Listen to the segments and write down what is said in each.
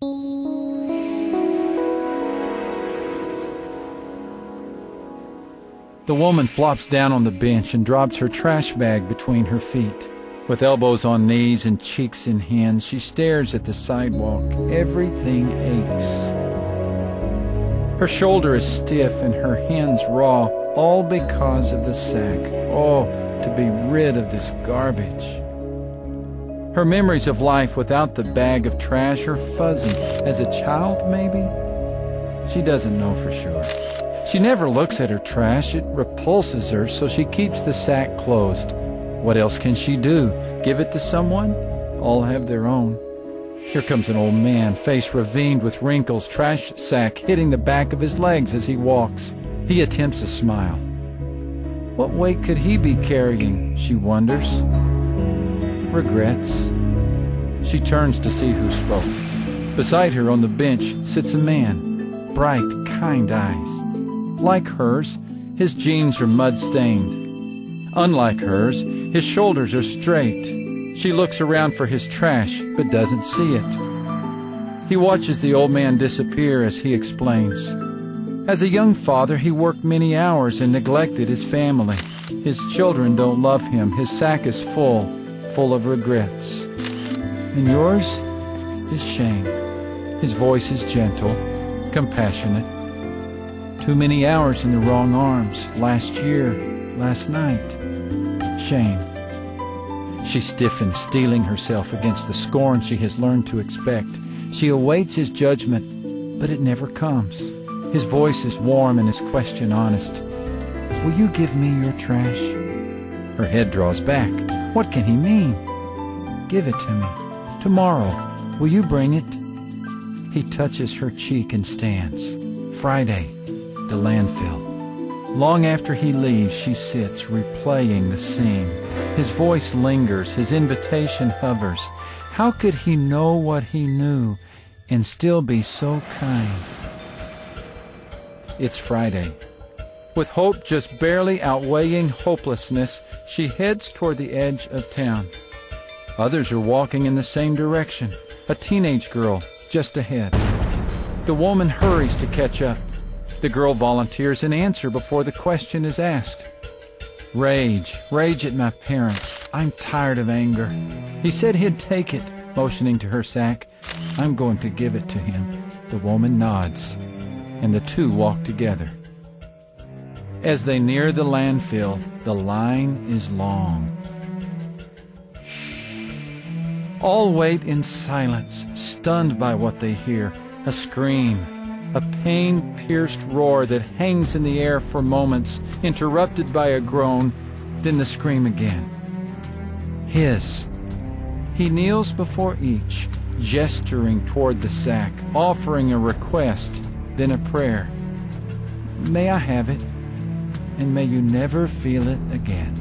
The woman flops down on the bench and drops her trash bag between her feet. With elbows on knees and cheeks in hands, she stares at the sidewalk. Everything aches. Her shoulder is stiff and her hands raw, all because of the sack. Oh, to be rid of this garbage. Her memories of life without the bag of trash are fuzzy. As a child, maybe? She doesn't know for sure. She never looks at her trash. It repulses her, so she keeps the sack closed. What else can she do? Give it to someone? All have their own. Here comes an old man, face ravined with wrinkles, trash sack hitting the back of his legs as he walks. He attempts a smile. What weight could he be carrying, she wonders. Regrets. She turns to see who spoke. Beside her on the bench sits a man, bright, kind eyes. Like hers, his jeans are mud-stained. Unlike hers, his shoulders are straight. She looks around for his trash, but doesn't see it. He watches the old man disappear as he explains. As a young father, he worked many hours and neglected his family. His children don't love him. His sack is full of regrets. And yours is shame. His voice is gentle, compassionate. Too many hours in the wrong arms, last year, last night. Shame. She stiffens, steeling herself against the scorn she has learned to expect. She awaits his judgment, but it never comes. His voice is warm and his question honest. Will you give me your trash? Her head draws back. What can he mean? Give it to me. Tomorrow. Will you bring it? He touches her cheek and stands. Friday. The landfill. Long after he leaves, she sits, replaying the scene. His voice lingers, his invitation hovers. How could he know what he knew and still be so kind? It's Friday. With hope just barely outweighing hopelessness, she heads toward the edge of town. Others are walking in the same direction. A teenage girl just ahead. The woman hurries to catch up. The girl volunteers an answer before the question is asked. Rage at my parents. I'm tired of anger. He said he'd take it, motioning to her sack. I'm going to give it to him. The woman nods, and the two walk together. As they near the landfill, the line is long. All wait in silence, stunned by what they hear. A scream. A pain-pierced roar that hangs in the air for moments, interrupted by a groan, then the scream again. His. He kneels before each, gesturing toward the sack, offering a request, then a prayer. May I have it, and may you never feel it again.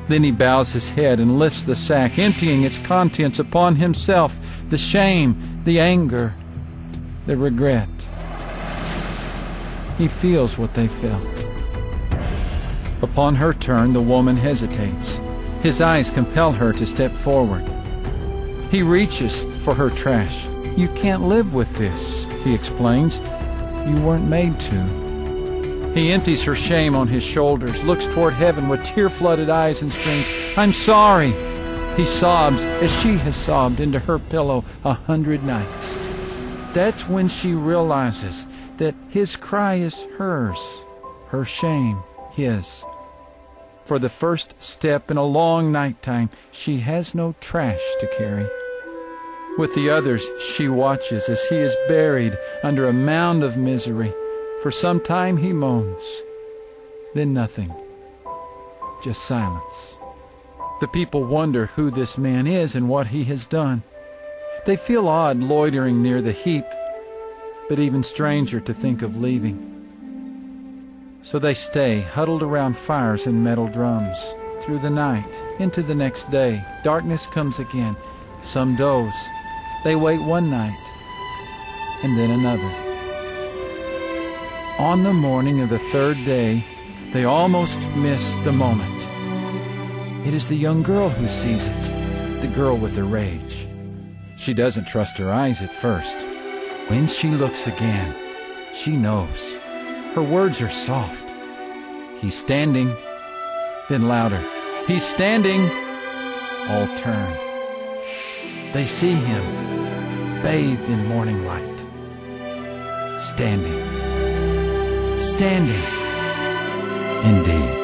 Then he bows his head and lifts the sack, emptying its contents upon himself, the shame, the anger, the regret. He feels what they felt. Upon her turn, the woman hesitates. His eyes compel her to step forward. He reaches for her trash. You can't live with this, he explains. You weren't made to. He empties her shame on his shoulders, looks toward heaven with tear-flooded eyes and screams, I'm sorry. He sobs as she has sobbed into her pillow 100 nights. That's when she realizes that his cry is hers, her shame his. For the first step in a long nighttime, she has no trash to carry. With the others, she watches as he is buried under a mound of misery. For some time he moans, then nothing, just silence. The people wonder who this man is and what he has done. They feel odd loitering near the heap, but even stranger to think of leaving. So they stay, huddled around fires and metal drums, through the night, into the next day. Darkness comes again. Some doze. They wait one night, and then another. On the morning of the third day, they almost miss the moment. It is the young girl who sees it, the girl with the rage. She doesn't trust her eyes at first. When she looks again, she knows. Her words are soft. He's standing. Then louder. He's standing. All turn. They see him, bathed in morning light. Standing. Standing. Indeed.